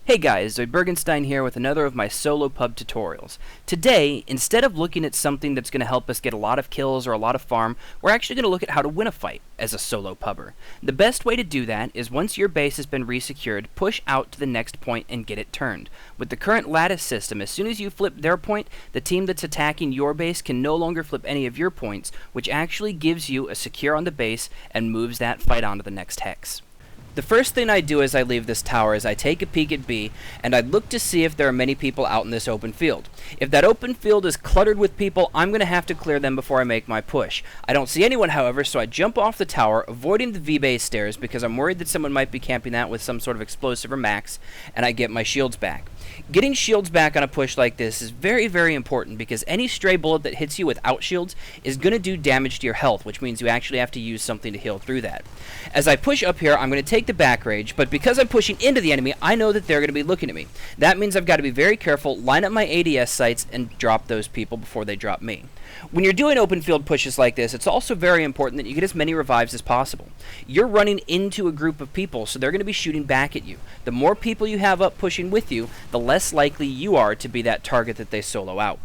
Hey guys, Zoidbergenstein here with another of my solo pub tutorials. Today, instead of looking at something that's going to help us get a lot of kills or a lot of farm, we're actually going to look at how to win a fight as a solo pubber. The best way to do that is once your base has been resecured, push out to the next point and get it turned. With the current lattice system, as soon as you flip their point, the team that's attacking your base can no longer flip any of your points, which actually gives you a secure on the base and moves that fight on to the next hex. The first thing I do as I leave this tower is I take a peek at B, and I look to see if there are many people out in this open field. If that open field is cluttered with people, I'm going to have to clear them before I make my push. I don't see anyone, however, so I jump off the tower, avoiding the V-base stairs because I'm worried that someone might be camping that with some sort of explosive or max, and I get my shields back. Getting shields back on a push like this is very, very important because any stray bullet that hits you without shields is going to do damage to your health, which means you actually have to use something to heal through that. As I push up here, I'm going to take the back rage, but because I'm pushing into the enemy, I know that they're going to be looking at me. That means I've got to be very careful, line up my ADS sights, and drop those people before they drop me. When you're doing open field pushes like this, it's also very important that you get as many revives as possible. You're running into a group of people, so they're going to be shooting back at you. The more people you have up pushing with you, the less likely you are to be that target that they solo out.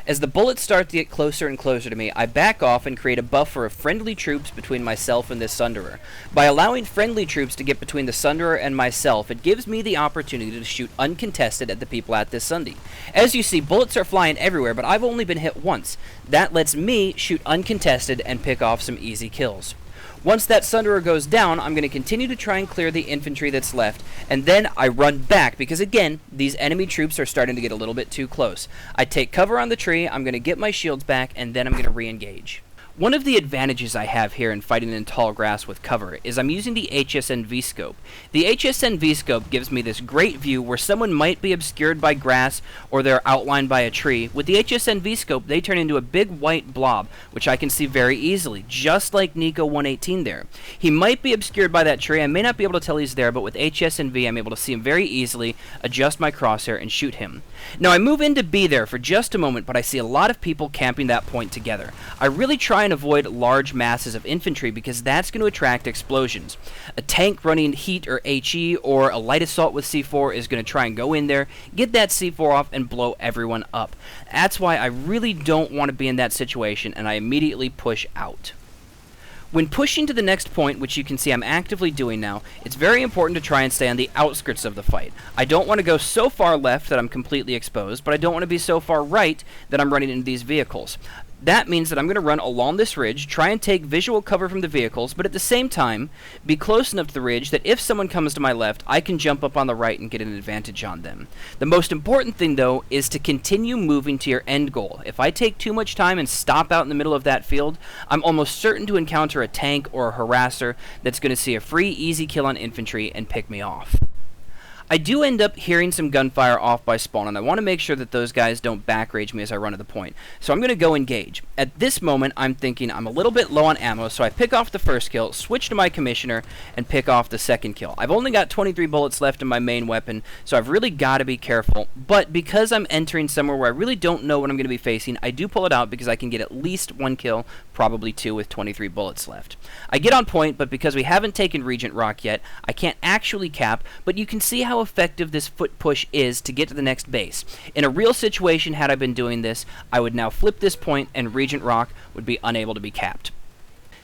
As the bullets start to get closer and closer to me, I back off and create a buffer of friendly troops between myself and this Sunderer. By allowing friendly troops to get between the Sunderer and myself, it gives me the opportunity to shoot uncontested at the people at this Sundy. As you see, bullets are flying everywhere, but I've only been hit once. That lets me shoot uncontested and pick off some easy kills. Once that Sunderer goes down, I'm going to continue to try and clear the infantry that's left, and then I run back because, again, these enemy troops are starting to get a little bit too close. I take cover on the tree, I'm going to get my shields back, and then I'm going to re-engage. One of the advantages I have here in fighting in tall grass with cover is I'm using the HSN V-scope. The HSN V-scope gives me this great view where someone might be obscured by grass or they're outlined by a tree. With the HSN V-scope, they turn into a big white blob, which I can see very easily, just like Nico 118 there. He might be obscured by that tree. I may not be able to tell he's there, but with HSN V, I'm able to see him very easily, adjust my crosshair, and shoot him. Now, I move into B there for just a moment, but I see a lot of people camping that point together. I really try and avoid large masses of infantry because that's going to attract explosions. A tank running heat or HE or a light assault with C4 is going to try and go in there, get that C4 off, and blow everyone up. That's why I really don't want to be in that situation, and I immediately push out. When pushing to the next point, which you can see I'm actively doing now, it's very important to try and stay on the outskirts of the fight. I don't want to go so far left that I'm completely exposed, but I don't want to be so far right that I'm running into these vehicles. That means that I'm going to run along this ridge, try and take visual cover from the vehicles, but at the same time, be close enough to the ridge that if someone comes to my left, I can jump up on the right and get an advantage on them. The most important thing, though, is to continue moving to your end goal. If I take too much time and stop out in the middle of that field, I'm almost certain to encounter a tank or a harasser that's going to see a free, easy kill on infantry and pick me off. I do end up hearing some gunfire off by spawn, and I want to make sure that those guys don't back rage me as I run to the point. So I'm going to go engage. At this moment, I'm thinking I'm a little bit low on ammo, so I pick off the first kill, switch to my commissioner, and pick off the second kill. I've only got 23 bullets left in my main weapon, so I've really got to be careful. But because I'm entering somewhere where I really don't know what I'm going to be facing, I do pull it out because I can get at least one kill, probably two with 23 bullets left. I get on point, but because we haven't taken Regent Rock yet, I can't actually cap, but you can see how effective this foot push is to get to the next base. In a real situation, had I been doing this, I would now flip this point and Regent Rock would be unable to be capped.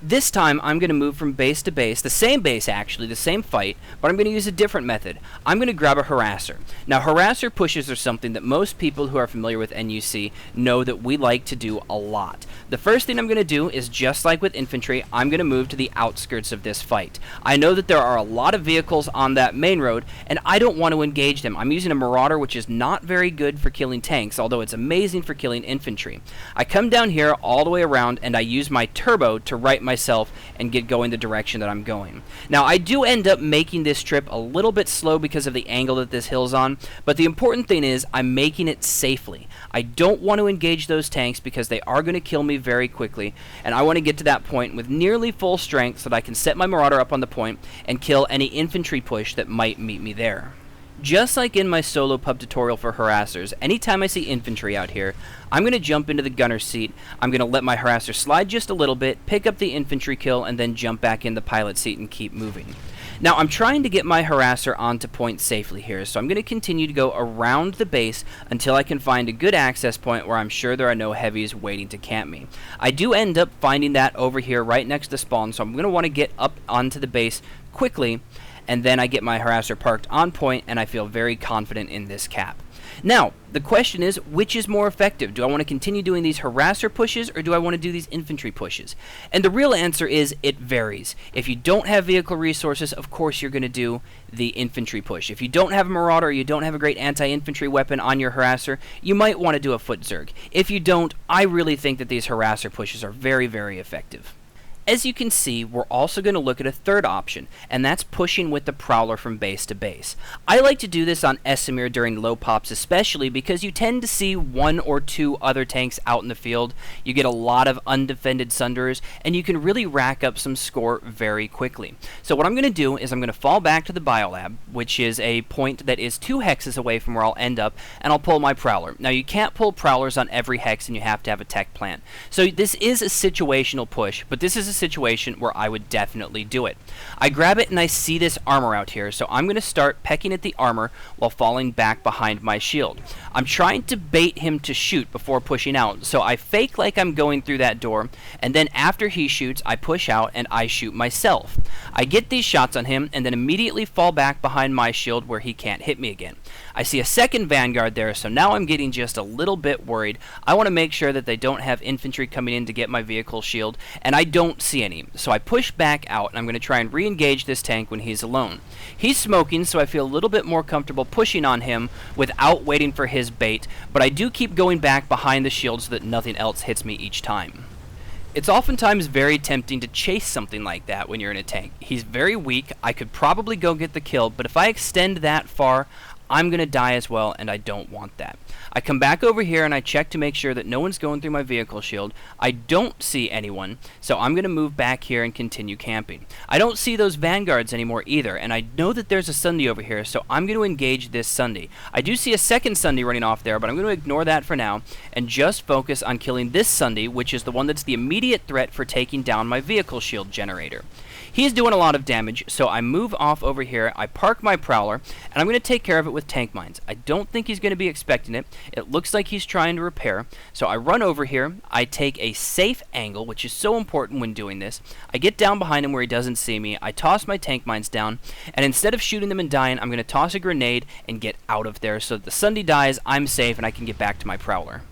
This time, I'm going to move from base to base, the same base actually, the same fight, but I'm going to use a different method. I'm going to grab a harasser. Now, harasser pushes are something that most people who are familiar with NUC know that we like to do a lot. The first thing I'm going to do is, just like with infantry, I'm going to move to the outskirts of this fight. I know that there are a lot of vehicles on that main road, and I don't want to engage them. I'm using a Marauder, which is not very good for killing tanks, although it's amazing for killing infantry. I come down here all the way around, and I use my turbo to right myself and get going the direction that I'm going. Now, I do end up making this trip a little bit slow because of the angle that this hill's on, but the important thing is I'm making it safely. I don't want to engage those tanks because they are going to kill me very quickly, and I want to get to that point with nearly full strength so that I can set my Marauder up on the point and kill any infantry push that might meet me there. Just like in my solo pub tutorial for harassers, anytime I see infantry out here, I'm going to jump into the gunner seat, I'm going to let my harasser slide just a little bit, pick up the infantry kill, and then jump back in the pilot seat and keep moving. Now, I'm trying to get my harasser onto point safely here, so I'm going to continue to go around the base until I can find a good access point where I'm sure there are no heavies waiting to camp me. I do end up finding that over here right next to spawn, so I'm going to want to get up onto the base quickly, and then I get my harasser parked on point, and I feel very confident in this cap. Now, the question is, which is more effective? Do I want to continue doing these harasser pushes, or do I want to do these infantry pushes? And the real answer is, it varies. If you don't have vehicle resources, of course you're going to do the infantry push. If you don't have a marauder, or you don't have a great anti-infantry weapon on your harasser, you might want to do a foot zerg. If you don't, I really think that these harasser pushes are very, very effective. As you can see, we're also going to look at a third option, and that's pushing with the Prowler from base to base. I like to do this on Esamir during low pops especially because you tend to see one or two other tanks out in the field, you get a lot of undefended Sunderers, and you can really rack up some score very quickly. So what I'm going to do is I'm going to fall back to the Biolab, which is a point that is 2 hexes away from where I'll end up, and I'll pull my Prowler. Now you can't pull Prowlers on every hex and you have to have a tech plant. So this is a situational push, but this is a situation where I would definitely do it. I grab it and I see this armor out here, so I'm going to start pecking at the armor while falling back behind my shield. I'm trying to bait him to shoot before pushing out, so I fake like I'm going through that door, and then after he shoots, I push out and I shoot myself. I get these shots on him and then immediately fall back behind my shield where he can't hit me again. I see a second Vanguard there, so now I'm getting just a little bit worried. I want to make sure that they don't have infantry coming in to get my vehicle shield, and I don't see any. So I push back out, and I'm going to try and re-engage this tank when he's alone. He's smoking, so I feel a little bit more comfortable pushing on him without waiting for his bait, but I do keep going back behind the shield so that nothing else hits me each time. It's oftentimes very tempting to chase something like that when you're in a tank. He's very weak, I could probably go get the kill, but if I extend that far, I'm going to die as well, and I don't want that. I come back over here and I check to make sure that no one's going through my vehicle shield. I don't see anyone, so I'm going to move back here and continue camping. I don't see those Vanguards anymore either, and I know that there's a Sunday over here, so I'm going to engage this Sunday. I do see a second Sunday running off there, but I'm going to ignore that for now and just focus on killing this Sunday, which is the one that's the immediate threat for taking down my vehicle shield generator. He's doing a lot of damage, so I move off over here, I park my Prowler, and I'm going to take care of it with tank mines. I don't think he's going to be expecting it. It looks like he's trying to repair, so I run over here, I take a safe angle, which is so important when doing this. I get down behind him where he doesn't see me, I toss my tank mines down, and instead of shooting them and dying, I'm going to toss a grenade and get out of there so that the Sunday dies, I'm safe, and I can get back to my Prowler.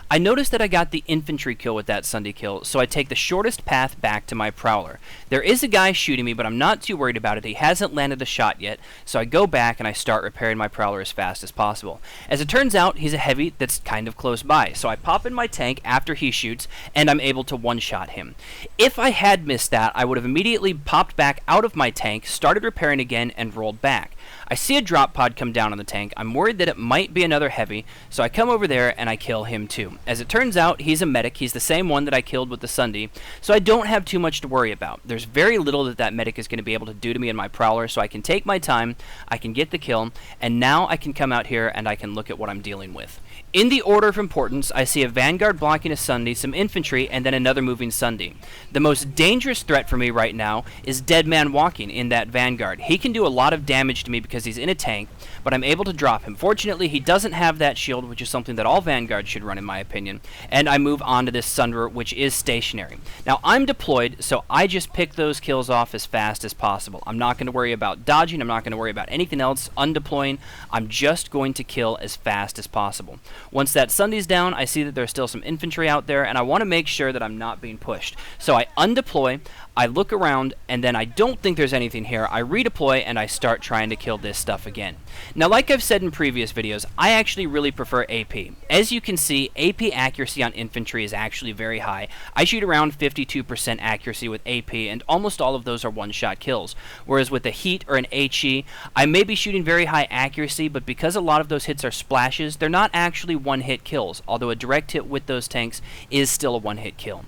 I noticed that I got the infantry kill with that Sunday kill, so I take the shortest path back to my Prowler. There is a guy shooting me, but I'm not too worried about it. He hasn't landed a shot yet, so I go back and I start repairing my Prowler as fast as possible. As it turns out, he's a heavy that's kind of close by, so I pop in my tank after he shoots, and I'm able to one-shot him. If I had missed that, I would have immediately popped back out of my tank, started repairing again, and rolled back. I see a drop pod come down on the tank. I'm worried that it might be another heavy, so I come over there and I kill him too. As it turns out, he's a medic. He's the same one that I killed with the Sunday, so I don't have too much to worry about. There's very little that that medic is going to be able to do to me in my Prowler, so I can take my time, I can get the kill, and now I can come out here and I can look at what I'm dealing with. In the order of importance, I see a Vanguard blocking a Sunday, some infantry, and then another moving Sunday. The most dangerous threat for me right now is Dead Man Walking in that Vanguard. He can do a lot of damage to me because he's in a tank, but I'm able to drop him. Fortunately, he doesn't have that shield, which is something that all Vanguards should run in my opinion, and I move on to this Sunderer, which is stationary. Now, I'm deployed, so I just pick those kills off as fast as possible. I'm not going to worry about dodging, I'm not going to worry about anything else, undeploying. I'm just going to kill as fast as possible. Once that Sunday's down, I see that there's still some infantry out there, and I want to make sure that I'm not being pushed. So I undeploy, I look around, and then I don't think there's anything here. I redeploy, and I start trying to kill this stuff again. Now, like I've said in previous videos, I actually really prefer AP. As you can see, AP accuracy on infantry is actually very high. I shoot around 52% accuracy with AP, and almost all of those are one-shot kills. Whereas with a Heat or an HE, I may be shooting very high accuracy, but because a lot of those hits are splashes, they're not actually one-hit kills, although a direct hit with those tanks is still a one-hit kill.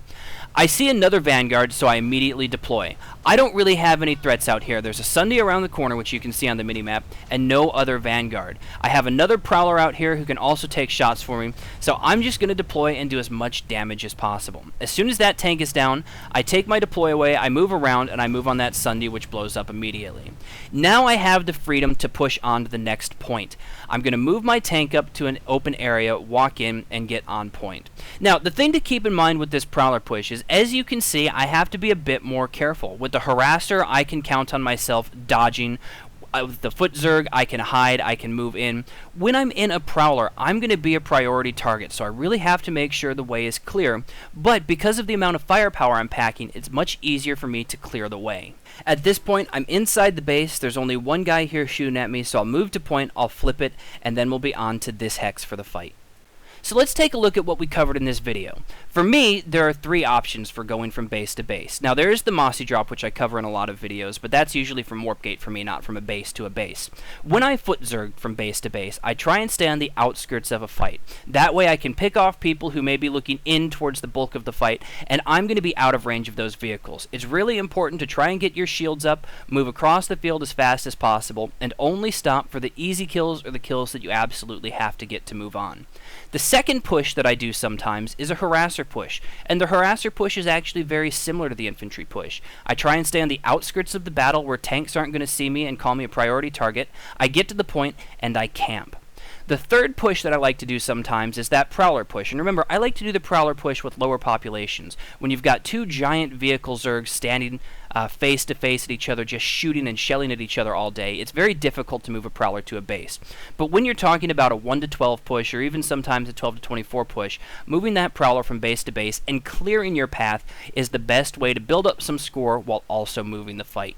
I see another Vanguard, so I immediately deploy. I don't really have any threats out here. There's a Sunday around the corner, which you can see on the minimap, and no other Vanguard. I have another Prowler out here who can also take shots for me, so I'm just going to deploy and do as much damage as possible. As soon as that tank is down, I take my deploy away, I move around, and I move on that Sunday, which blows up immediately. Now I have the freedom to push on to the next point. I'm going to move my tank up to an open area, walk in, and get on point. Now, the thing to keep in mind with this Prowler push is, as you can see, I have to be a bit more careful. With the Harasser, I can count on myself dodging. With the Foot Zerg, I can hide, I can move in. When I'm in a Prowler, I'm going to be a priority target, so I really have to make sure the way is clear. But because of the amount of firepower I'm packing, it's much easier for me to clear the way. At this point, I'm inside the base. There's only one guy here shooting at me, so I'll move to point, I'll flip it, and then we'll be on to this hex for the fight. So let's take a look at what we covered in this video. For me, there are three options for going from base to base. Now, there is the Mossy Drop, which I cover in a lot of videos, but that's usually from Warp Gate for me, not from a base to a base. When I Foot Zerg from base to base, I try and stay on the outskirts of a fight. That way I can pick off people who may be looking in towards the bulk of the fight, and I'm going to be out of range of those vehicles. It's really important to try and get your shields up, move across the field as fast as possible, and only stop for the easy kills or the kills that you absolutely have to get to move on. The second push that I do sometimes is a Harasser push, and the Harasser push is actually very similar to the infantry push. I try and stay on the outskirts of the battle where tanks aren't going to see me and call me a priority target. I get to the point and I camp. The third push that I like to do sometimes is that Prowler push. And remember, I like to do the Prowler push with lower populations. When you've got two giant vehicle Zergs standing face to face at each other, just shooting and shelling at each other all day, it's very difficult to move a Prowler to a base. But when you're talking about a 1 to 12 push, or even sometimes a 12 to 24 push, moving that Prowler from base to base and clearing your path is the best way to build up some score while also moving the fight.